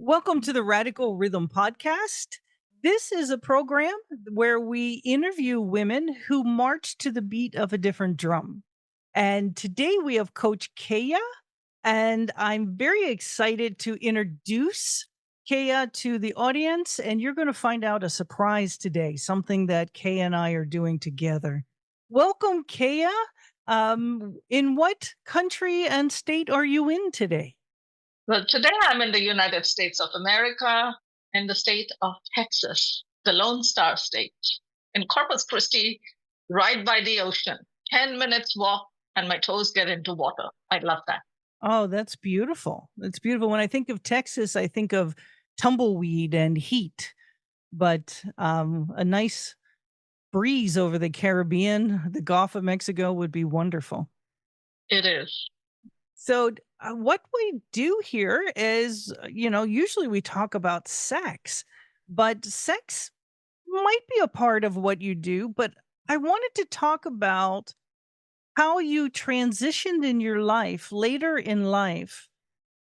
Welcome to the Radical Rhythm Podcast. This is a program where we interview women who march to the beat of a different drum. And today we have Coach Keya, and I'm very excited to introduce Keya to the audience. And you're going to find out a surprise today, something that Keya and I are doing together. Welcome, Keya. In what country and state are you in today? Well, today I'm in the United States of America, in the state of Texas, the Lone Star State, in Corpus Christi, right by the ocean. 10 minutes walk, and my toes get into water. I love that. Oh, that's beautiful. That's beautiful. When I think of Texas, I think of tumbleweed and heat, but a nice breeze over the Caribbean, the Gulf of Mexico would be wonderful. It is. So, what we do here is, usually we talk about sex, but sex might be a part of what you do. But I wanted to talk about how you transitioned in your life later in life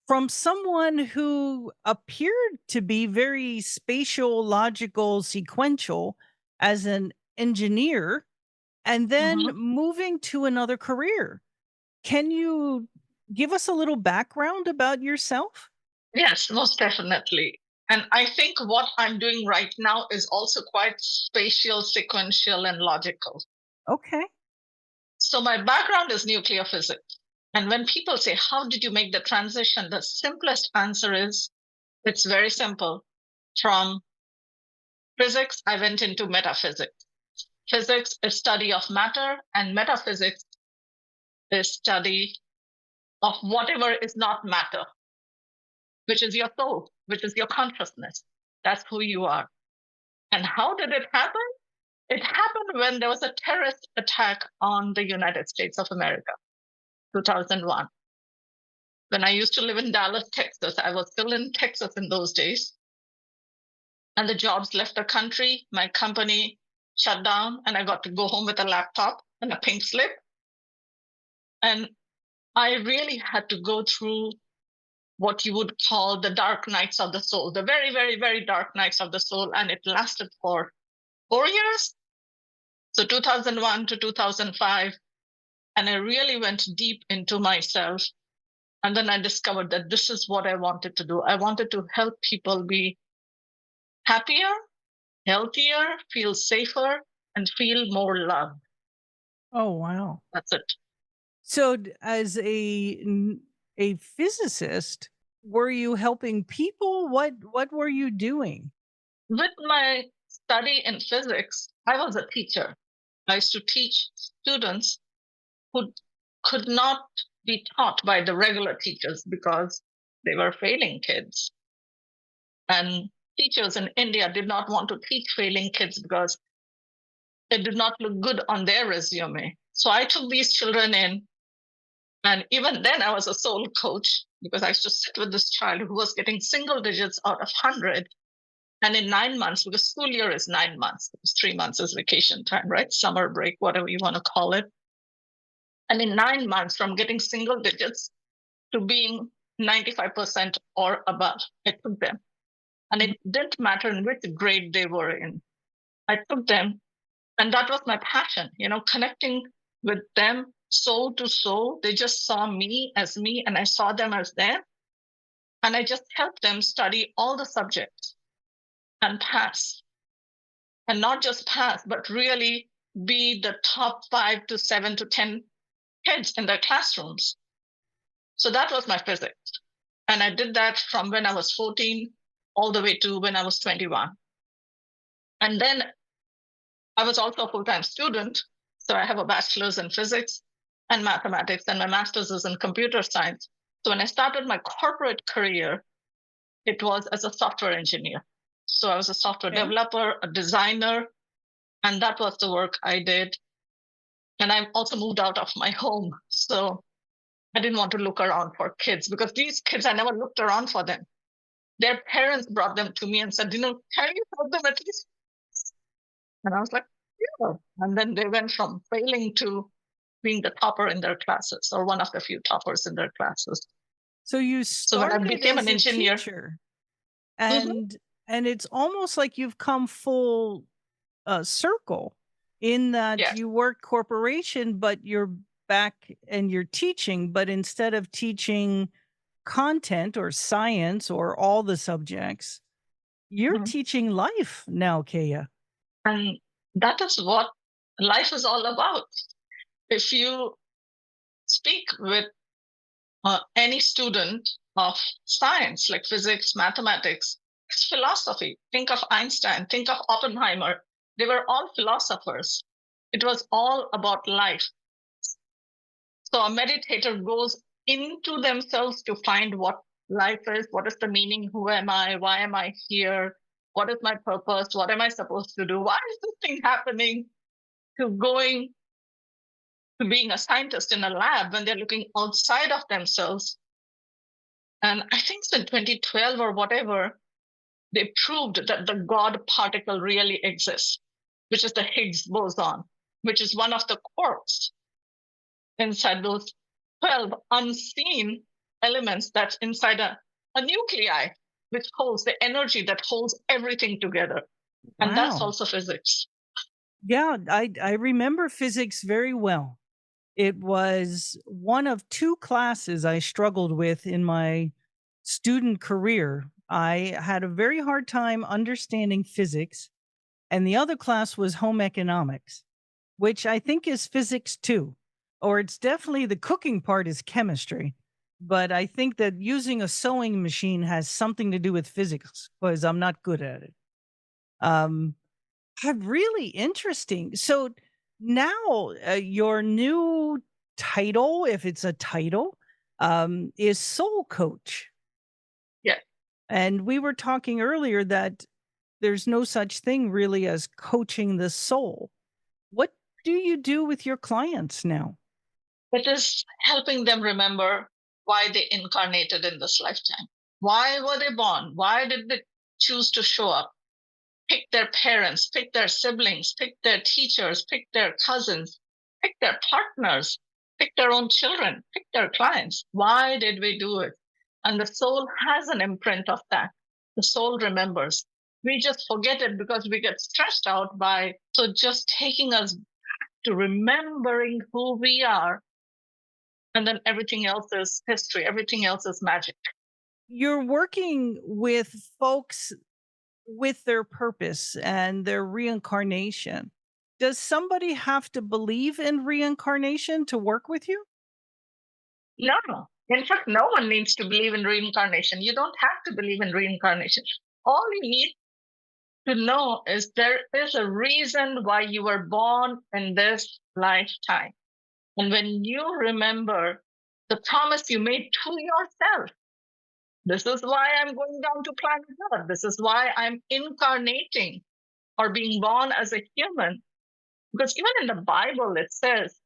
from someone who appeared to be very spatial, logical, sequential as an engineer, and then Mhm. moving to another career. Can you give us a little background about yourself? Yes, most definitely. And I think what I'm doing right now is also quite spatial, sequential, and logical. Okay. So my background is nuclear physics. And when people say, how did you make the transition? The simplest answer is it's very simple. From physics, I went into metaphysics. Physics is study of matter, and metaphysics is study of whatever is not matter, which is your soul, which is your consciousness. That's who you are. And how did it happen? It happened when there was a terrorist attack on the United States of America, 2001. When I used to live in Dallas, Texas, I was still in Texas in those days. And the jobs left the country. My company shut down, and I got to go home with a laptop and a pink slip. And I really had to go through what you would call the dark nights of the soul, the very, very, very dark nights of the soul. And it lasted for 4 years. So 2001 to 2005. And I really went deep into myself. And then I discovered that this is what I wanted to do. I wanted to help people be happier, healthier, feel safer, and feel more loved. Oh, wow. That's it. So, as a physicist, were you helping people? What were you doing? With my study in physics, I was a teacher. I used to teach students who could not be taught by the regular teachers because they were failing kids. And teachers in India did not want to teach failing kids because it did not look good on their resume. So I took these children in. And even then, I was a soul coach because I used to sit with this child who was getting single digits out of 100. And in 9 months, because school year is 9 months, because 3 months is vacation time, right? Summer break, whatever you want to call it. And in 9 months, from getting single digits to being 95% or above, I took them. And it didn't matter in which grade they were in. I took them, and that was my passion, connecting with them soul to soul. They just saw me, and I saw them as them. And I just helped them study all the subjects and pass. And not just pass, but really be the top 5 to 7 to 10 kids in their classrooms. So that was my physics. And I did that from when I was 14 all the way to when I was 21. And then I was also a full-time student. So I have a bachelor's in physics and mathematics, and my master's is in computer science. So when I started my corporate career, it was as a software engineer. So I was a software Okay. developer, a designer, and that was the work I did. And I also moved out of my home. So I didn't want to look around for kids because these kids, I never looked around for them. Their parents brought them to me and said, can you help them at least? And I was like, yeah. And then they went from failing to being the topper in their classes, or one of the few toppers in their classes. So you So when I started became as an a engineer, teacher. Hmm. And it's almost like you've come full circle in that Yes. you work corporation, but you're back and you're teaching, but instead of teaching content or science or all the subjects, you're Mhm. teaching life now, Kaya. And that is what life is all about. If you speak with any student of science, like physics, mathematics, it's philosophy. Think of Einstein, think of Oppenheimer. They were all philosophers. It was all about life. So a meditator goes into themselves to find what life is, what is the meaning, who am I, why am I here, what is my purpose, what am I supposed to do, why is this thing happening, to going to being a scientist in a lab when they're looking outside of themselves. And I think so in 2012 or whatever, they proved that the God particle really exists, which is the Higgs boson, which is one of the quarks inside those 12 unseen elements that's inside a nuclei, which holds the energy that holds everything together. And that's Wow. also physics. Yeah, I remember physics very well. It was one of 2 classes I struggled with in my student career. I had a very hard time understanding physics, and the other class was home economics, which I think is physics too, or it's definitely the cooking part is chemistry. But I think that using a sewing machine has something to do with physics because I'm not good at it. Um, really interesting. So now your new title, if it's a title, is soul coach. Yeah. And we were talking earlier that there's no such thing really as coaching the soul. What do you do with your clients now? It is helping them remember why they incarnated in this lifetime. Why were they born? Why did they choose to show up? Pick their parents, pick their siblings, pick their teachers, pick their cousins, pick their partners, pick their own children, pick their clients. Why did we do it? And the soul has an imprint of that. The soul remembers. We just forget it because we get stressed out by, so just taking us to remembering who we are, and then everything else is history, everything else is magic. You're working with folks with their purpose and their reincarnation. Does somebody have to believe in reincarnation to work with you? No. In fact, no one needs to believe in reincarnation. You don't have to believe in reincarnation. All you need to know is there is a reason why you were born in this lifetime. And when you remember the promise you made to yourself, this is why I'm going down to planet Earth. This is why I'm incarnating or being born as a human. Because even in the Bible, it says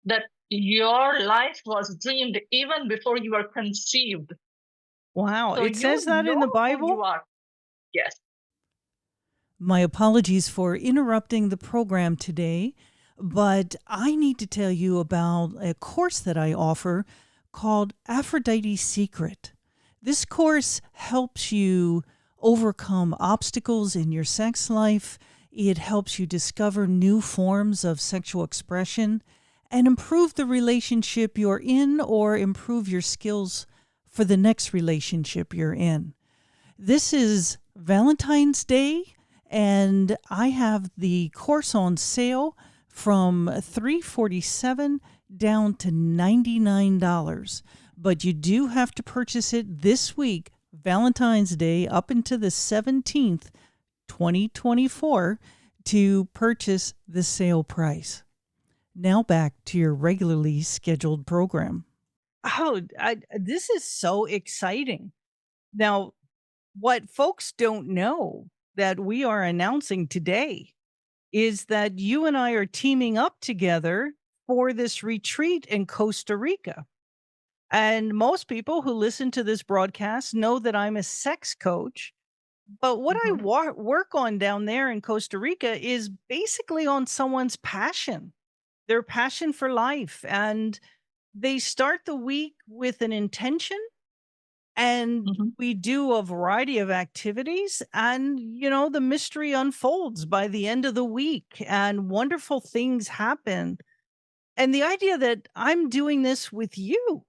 that your life was dreamed even before you were conceived. Wow, So it you says that in know the who you Bible? are. Yes. My apologies for interrupting the program today, but I need to tell you about a course that I offer called Aphrodite's Secret. This course helps you overcome obstacles in your sex life. It helps you discover new forms of sexual expression and improve the relationship you're in or improve your skills for the next relationship you're in. This is Valentine's Day, and I have the course on sale from $347 down to $99. But you do have to purchase it this week, Valentine's Day, up until the 17th, 2024, to purchase the sale price. Now back to your regularly scheduled program. Oh, this is so exciting. Now, what folks don't know that we are announcing today is that you and I are teaming up together for this retreat in Costa Rica. And most people who listen to this broadcast know that I'm a sex coach. But what I Mhm. work on down there in Costa Rica is basically on someone's passion, their passion for life. And they start the week with an intention And Mhm. we do a variety of activities, and the mystery unfolds by the end of the week and wonderful things happen. And the idea that I'm doing this with you,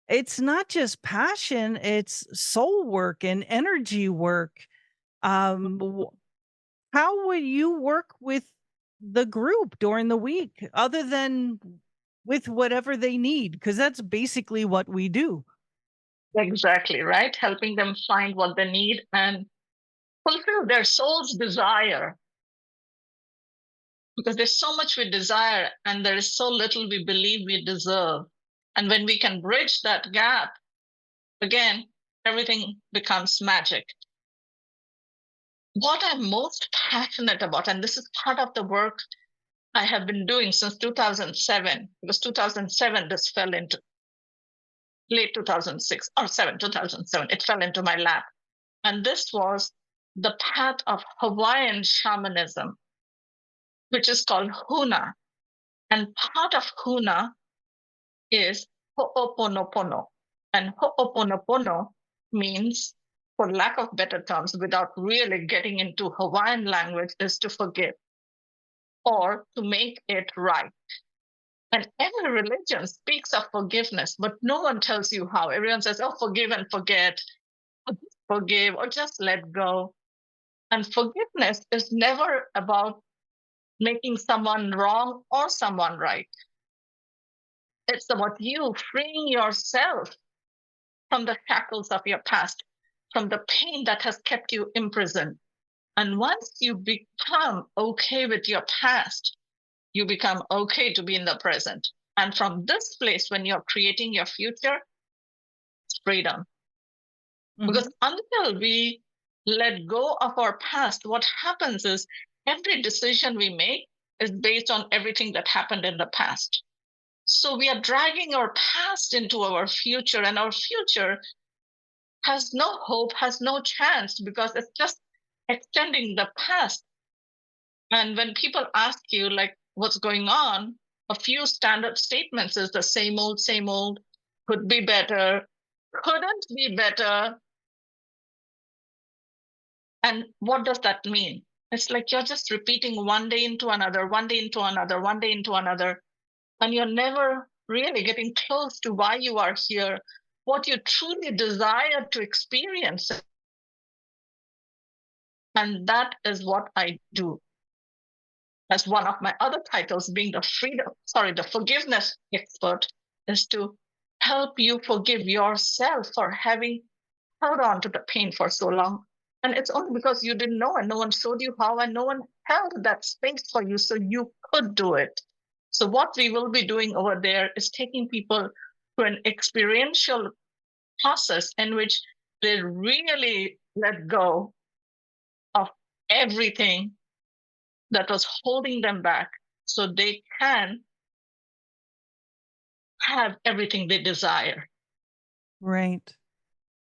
it's not just passion, it's soul work and energy work. W How would you work with the group during the week other than with whatever they need? Because that's basically what we do. Exactly, right? Helping them find what they need and fulfill their soul's desire, because there's so much we desire and there is so little we believe we deserve. And when we can bridge that gap, again, everything becomes magic. What I'm most passionate about, and this is part of the work I have been doing since 2007, because 2007, this fell into late 2006 or 2007, it fell into my lap. And this was the path of Hawaiian shamanism, which is called Huna. And part of Huna is Ho'oponopono. And Ho'oponopono means, for lack of better terms, without really getting into Hawaiian language, is to forgive or to make it right. And every religion speaks of forgiveness, but no one tells you how. Everyone says, oh, forgive and forget, or just forgive, or just let go. And forgiveness is never about making someone wrong or someone right. It's about you freeing yourself from the shackles of your past, from the pain that has kept you imprisoned. And once you become okay with your past, you become okay to be in the present. And from this place, when you're creating your future, it's freedom. Because Mhm. until we let go of our past, what happens is every decision we make is based on everything that happened in the past. So we are dragging our past into our future, and our future has no hope, has no chance, because it's just extending the past. And when people ask you, like, what's going on, a few standard statements is the same old, could be better, couldn't be better. And what does that mean? It's like you're just repeating one day into another, one day into another, one day into another, and you're never really getting close to why you are here, what you truly desire to experience. And that is what I do. As one of my other titles, being the forgiveness expert, is to help you forgive yourself for having held on to the pain for so long. And it's only because you didn't know and no one showed you how and no one held that space for you so you could do it. So, what we will be doing over there is taking people to an experiential process in which they really let go of everything that was holding them back so they can have everything they desire. Right.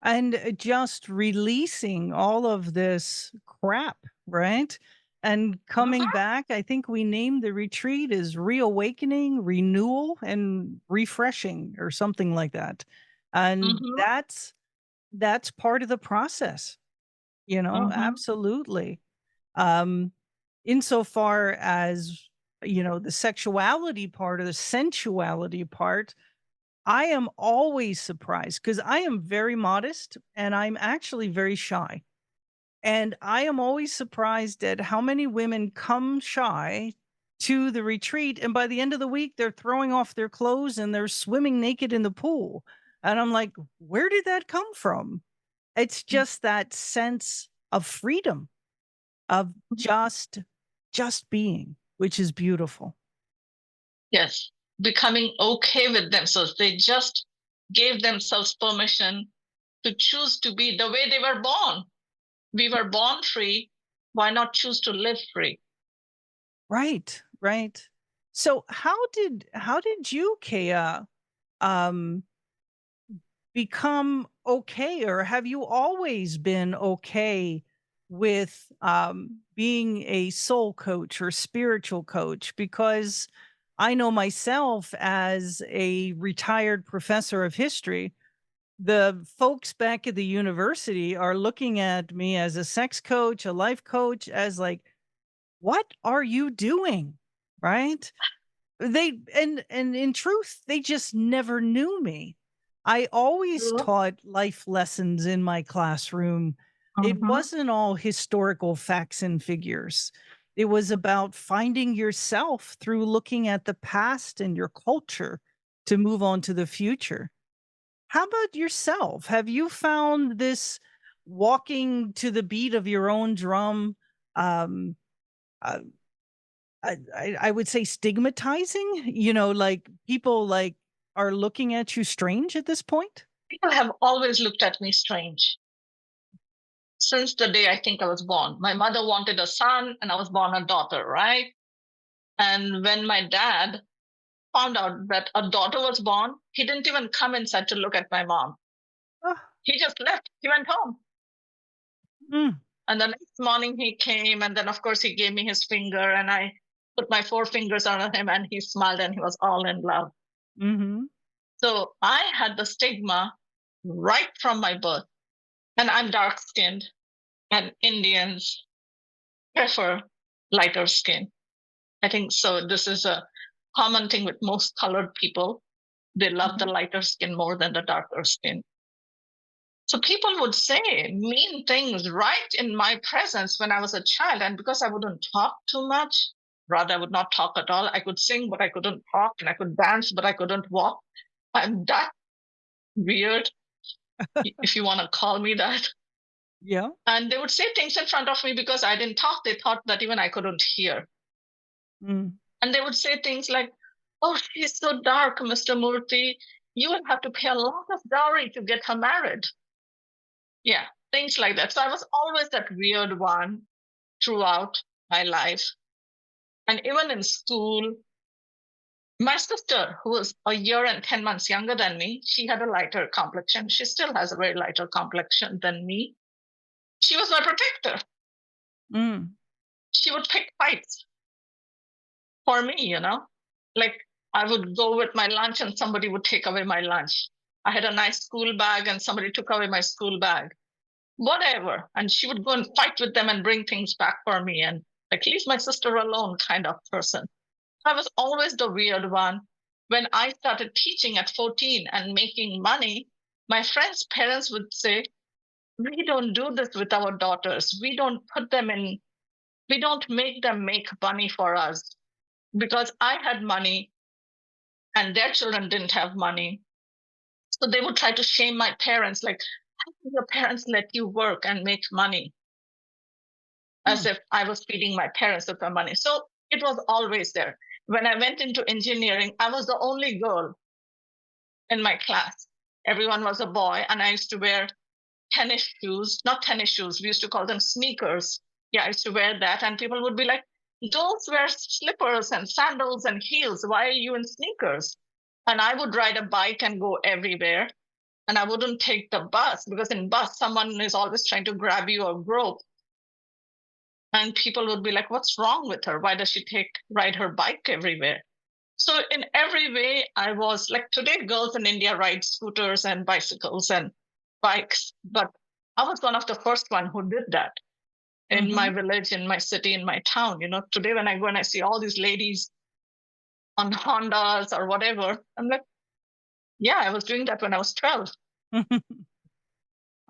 And just releasing all of this crap, right? And coming Mhm, back, I think we named the retreat as reawakening, renewal, and refreshing or something like that. And mhm, that's part of the process, mhm. absolutely. Um, Insofar as, the sexuality part or the sensuality part, I am always surprised because I am very modest and I'm actually very shy. And I am always surprised at how many women come shy to the retreat. And by the end of the week, they're throwing off their clothes and they're swimming naked in the pool. And I'm like, where did that come from? It's just that sense of freedom, of just being, which is beautiful. Yes, becoming okay with themselves. They just gave themselves permission to choose to be the way they were born. We were born free. Why not choose to live free? Right, right. So how did you, Kea, um, become okay, or have you always been okay with being a soul coach or spiritual coach? Because I know myself as a retired professor of history, the folks back at the university are looking at me as a sex coach, a life coach, as like, what are you doing? Right? And in truth, they just never knew me. I always True. taught life lessons in my classroom. It Mhm. wasn't all historical facts and figures. It was about finding yourself through looking at the past and your culture to move on to the future. How about yourself? Have you found this walking to the beat of your own drum, um, uh, I would say stigmatizing? Like people like are looking at you strange at this point? People have always looked at me strange since the day I think I was born. My mother wanted a son, and I was born a daughter, right? And when my dad found out that a daughter was born, he didn't even come inside to look at my mom. Ah, He just left. He went home. mm, And the next morning he came, and then, of course, he gave me his finger, and I put my four fingers on him, and he smiled, and he was all in love. mhm. So I had the stigma right from my birth. And I'm dark skinned, and Indians prefer lighter skin. I think so. This is a common thing with most colored people. They love the Mhm. lighter skin more than the darker skin. So people would say mean things right in my presence when I was a child. And because I wouldn't talk too much, rather, I would not talk at all. I could sing, but I couldn't talk, and I could dance, but I couldn't walk. I'm that weird, if you want to call me that. Yeah. And they would say things in front of me because I didn't talk. They thought that even I couldn't hear. Mm. And they would say things like, "Oh, she's so dark, Mr. Murthy. You will have to pay a lot of dowry to get her married." Yeah, things like that. So I was always that weird one throughout my life. And even in school, my sister, who was a year and 10 months younger than me, she had a lighter complexion. She still has a very lighter complexion than me. She was my protector. Mm. She would pick fights for me, you know? Like I would go with my lunch and somebody would take away my lunch. I had a nice school bag and somebody took away my school bag. Whatever. And she would go and fight with them and bring things back for me and like leave my sister alone kind of person. I was always the weird one. When I started teaching at 14 and making money, my friends' parents would say, "We don't do this with our daughters. We don't make them make money for us." Because I had money and their children didn't have money. So they would try to shame my parents, like, how can your parents let you work and make money? As Mm. if I was feeding my parents with my money. So it was always there. When I went into engineering, I was the only girl in my class. Everyone was a boy, and I used to wear tennis shoes, not tennis shoes, we used to call them sneakers. Yeah, I used to wear that, and people would be like, "Girls wear slippers and sandals and heels. Why are you in sneakers?" And I would ride a bike and go everywhere. And I wouldn't take the bus because in bus someone is always trying to grab you or grope. And people would be like, "What's wrong with her? Why does she ride her bike everywhere?" So in every way, I was like today, girls in India ride scooters and bicycles and bikes, but I was one of the first one who did that in my Mhm. village, in my city, in my town. You know, today when I go and I see all these ladies on Hondas or whatever, I'm like, yeah, I was doing that when I was 12.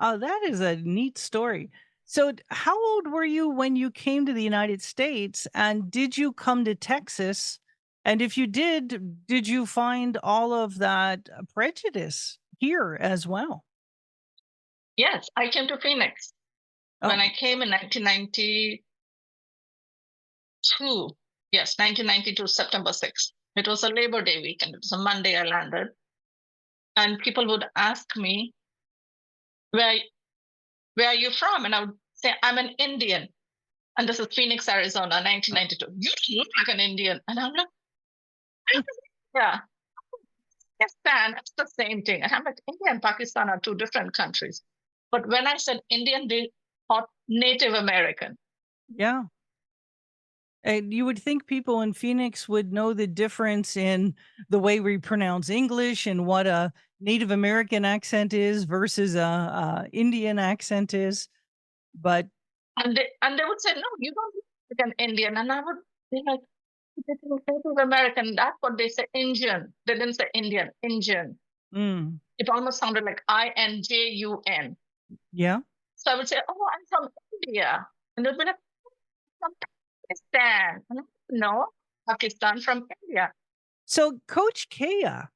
Oh, that is a neat story. So, how old were you when you came to the United States? And did you come to Texas? And if you did you find all of that prejudice here as well? Yes, I came to Phoenix when Oh, I came in 1992. Yes, 1992, September 6th. It was a Labor Day weekend. It was a Monday I landed. And people would ask me, where, where are you from? And I would say, I'm an Indian. And this is Phoenix, Arizona, 1992. You don't look like an Indian. And I'm like, yeah, Pakistan, it's the same thing. And I'm like, India and Pakistan are two different countries. But when I said Indian, they thought Native American. yeah. And you would think people in Phoenix would know the difference in the way we pronounce English and what a Native American accent is versus a Indian accent is. But And they would say, no, you don't look like an Indian. And I would be like, this is Native American. That's what they say, Indian. They didn't say Indian, Indian. mm, It almost sounded like INJUN. yeah. So I would say, oh, I'm from India. And they'd be like, from Pakistan. And I would, no, Pakistan from India. So, Coach Keya,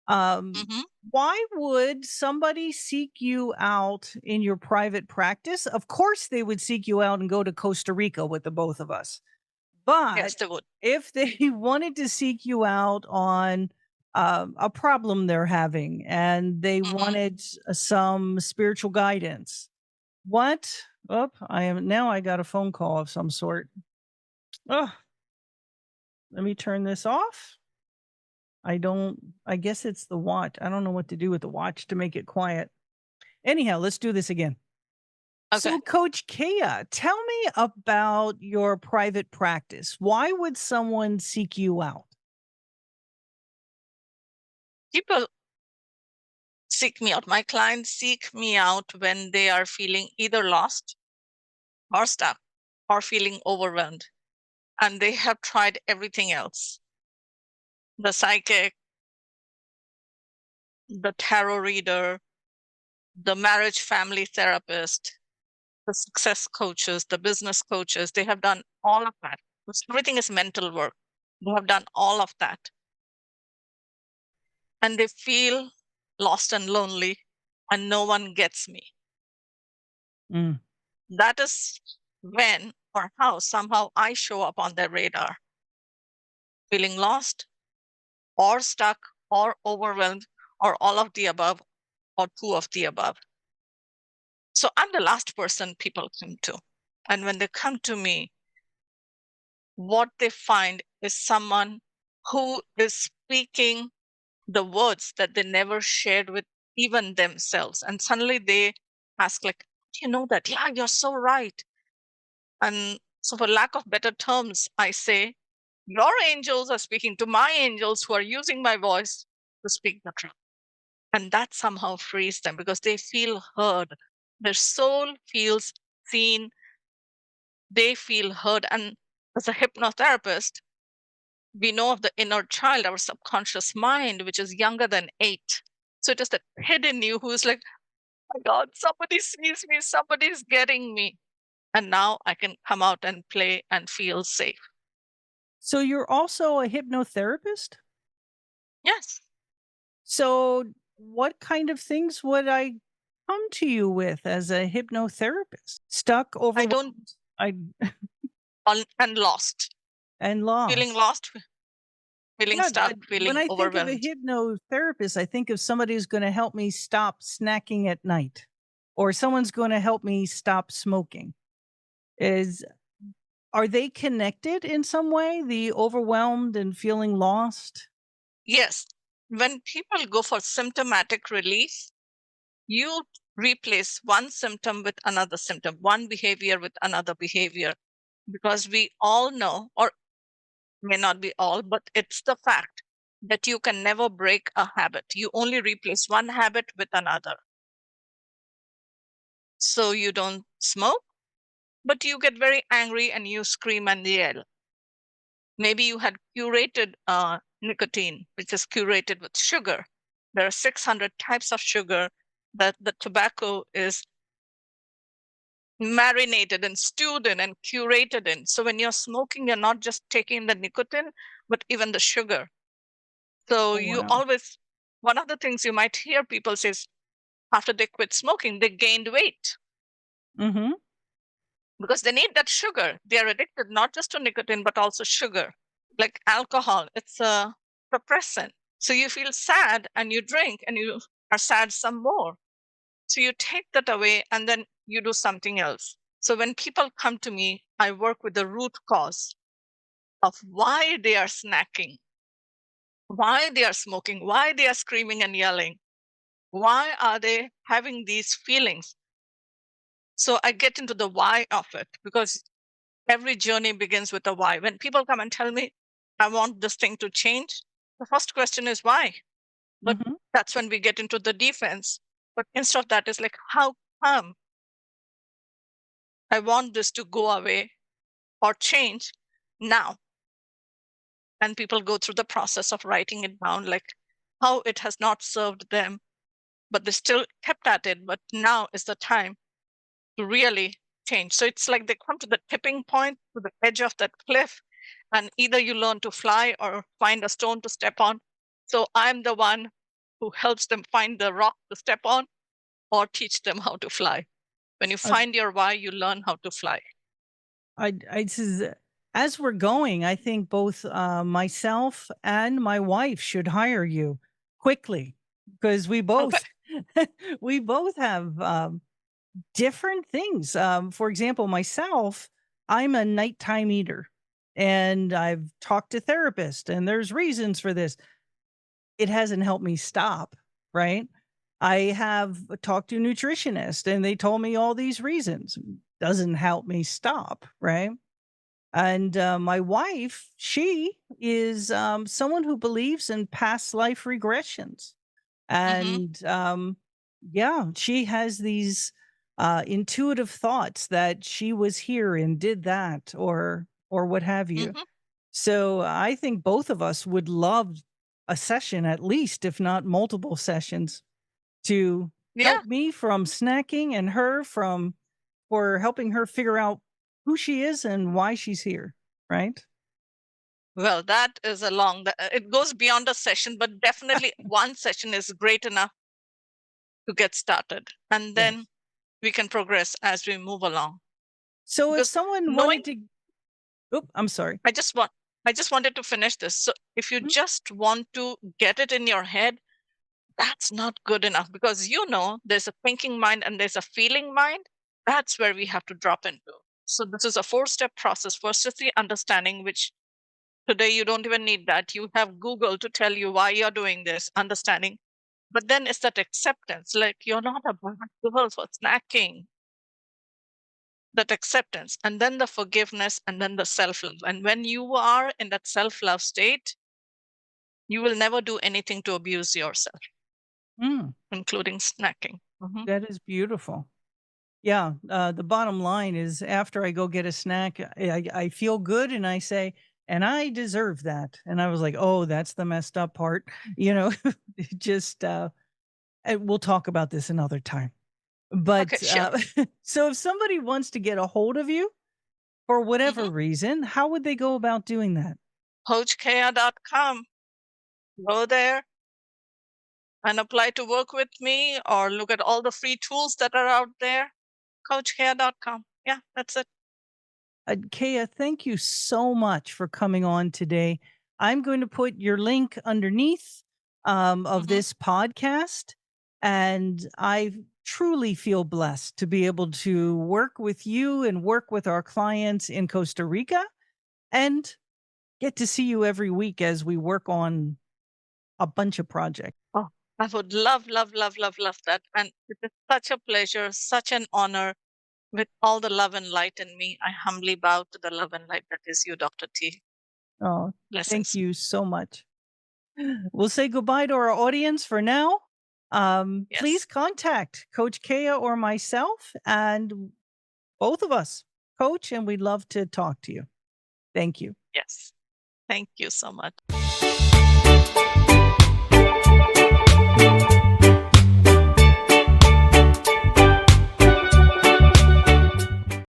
um, Hmm. why would somebody seek you out in your private practice? Of course, they would seek you out and go to Costa Rica with the both of us. But Yes, they would. if they wanted to seek you out on a problem they're having and they Hmm. wanted some spiritual guidance, what? Oh, I got a phone call of some sort. Oh, let me turn this off. I guess it's the watch. I don't know what to do with the watch to make it quiet. Anyhow, let's do this again. Okay. So, Coach Keya, tell me about your private practice. Why would someone seek you out? People seek me out. My clients seek me out when they are feeling either lost or stuck or feeling overwhelmed. And they have tried everything else, the psychic, the tarot reader, the marriage family therapist, the success coaches, the business coaches. They have done all of that. Everything is mental work. They have done all of that. And they feel lost and lonely, and no one gets me. Mm, That is when or how somehow I show up on their radar, feeling lost or stuck or overwhelmed or all of the above or two of the above. So I'm the last person people come to. And when they come to me, what they find is someone who is speaking the words that they never shared with even themselves. And suddenly they ask, like, "Do you know that? Yeah, you're so right." And so, for lack of better terms, I say, your angels are speaking to my angels who are using my voice to speak the truth. And that somehow frees them because they feel heard. Their soul feels seen, they feel heard. And as a hypnotherapist, we know of the inner child, our subconscious mind, which is younger than 8. So it is that hidden you who is like, oh my God, somebody sees me, somebody's getting me. And now I can come out and play and feel safe. so you're also a hypnotherapist? Yes, So what kind of things would I come to you with as a hypnotherapist? Stuck, I don't, overwhelmed, I and lost, and feeling lost. lost, feeling Yeah, stuck, when feeling I think of a overwhelmed. hypnotherapist, I think of somebody who's gonna help me stop snacking at night, or someone's gonna help me stop smoking. Is Are they connected in some way, the overwhelmed and feeling lost? Yes, when people go for symptomatic relief, you replace one symptom with another symptom, one behavior with another behavior, because we all know, or may not be all, but it's the fact that you can never break a habit. You only replace one habit with another. So you don't smoke, but you get very angry and you scream and yell. Maybe you had curated nicotine, which is curated with sugar. There are 600 types of sugar that the tobacco is marinated and stewed in and curated in. So when you're smoking, you're not just taking the nicotine, but even the sugar. So Oh, you wow. always, one of the things you might hear people say is after they quit smoking, they gained weight Mhm. because they need that sugar. They are addicted not just to nicotine, but also sugar. Like alcohol, it's a suppressant. So you feel sad and you drink and you are sad some more. So you take that away and then you do something else. So when people come to me, I work with the root cause of why they are snacking, why they are smoking, why they are screaming and yelling, why are they having these feelings. So I get into the why of it because every journey begins with a why. When people come and tell me, I want this thing to change, the first question is why? But Mhm. That's when we get into the defense. But instead of that, it's like, how come I want this to go away or change now? And people go through the process of writing it down, like how it has not served them, but they still kept at it. But now is the time to really change. So it's like they come to the tipping point, to the edge of that cliff, and either you learn to fly or find a stone to step on. So I'm the one who helps them find the rock to step on or teach them how to fly. When you Uh, find your why, you learn how to fly. this is, as we're going, I think both myself and my wife should hire you quickly because we Okay. both we both have different things. For example, myself, I'm a nighttime eater, and I've talked to therapists, and there's reasons for this. It hasn't helped me stop, right? I have talked to a nutritionist, and they told me all these reasons. Doesn't help me stop, right? And my wife, she is someone who believes in past life regressions. Mm-hmm. And yeah, she has these intuitive thoughts that she was here and did that or what have you. Mm-hmm. So I think both of us would love a session at least, if not multiple sessions, to Yeah. help me from snacking and her from for helping her figure out who she is and why she's here, right? Well, that is it goes beyond a session, but definitely one session is great enough to get started. And then Yes. we can progress as we move along. So if Because someone wanted knowing, to, oh, I'm sorry. I just want, I just wanted to finish this. So if you Mhm. just want to get it in your head, that's not good enough because there's a thinking mind and there's a feeling mind. That's where we have to drop into. So this is a 4-step process. First is the understanding, which today you don't even need that. You have Google to tell you why you're doing this, understanding. But then it's that acceptance, like you're not a bad girl for snacking, that acceptance, and then the forgiveness, and then the self love. And when you are in that self love state, you will never do anything to abuse yourself, Mm, including snacking. Mhm. that is beautiful. Yeah, the bottom line is after I go get a snack, I feel good and I say, "And I deserve that." And I was like, "Oh, that's the messed up part." You know, it just, and we'll talk about this another time. Okay, But, sure. so if somebody wants to get a hold of you for whatever Hmm. reason, how would they go about doing that? CoachKeya.com. Go there and apply to work with me or look at all the free tools that are out there. CoachKeya.com. Yeah, that's it. Kaya, thank you so much for coming on today. I'm going to put your link underneath of Hmm. this podcast. And I truly feel blessed to be able to work with you and work with our clients in Costa Rica and get to see you every week as we work on a bunch of projects. Oh, I would love, love, love, love, love that. And it is such a pleasure, such an honor. With all the love and light in me, I humbly bow to the love and light that is you, Dr. T. Oh, thank Blessings. you so much. We'll say goodbye to our audience for now. Please Yes, contact Coach Kea or myself, and both of us, Coach, and we'd love to talk to you. Thank you. yes. Thank you so much.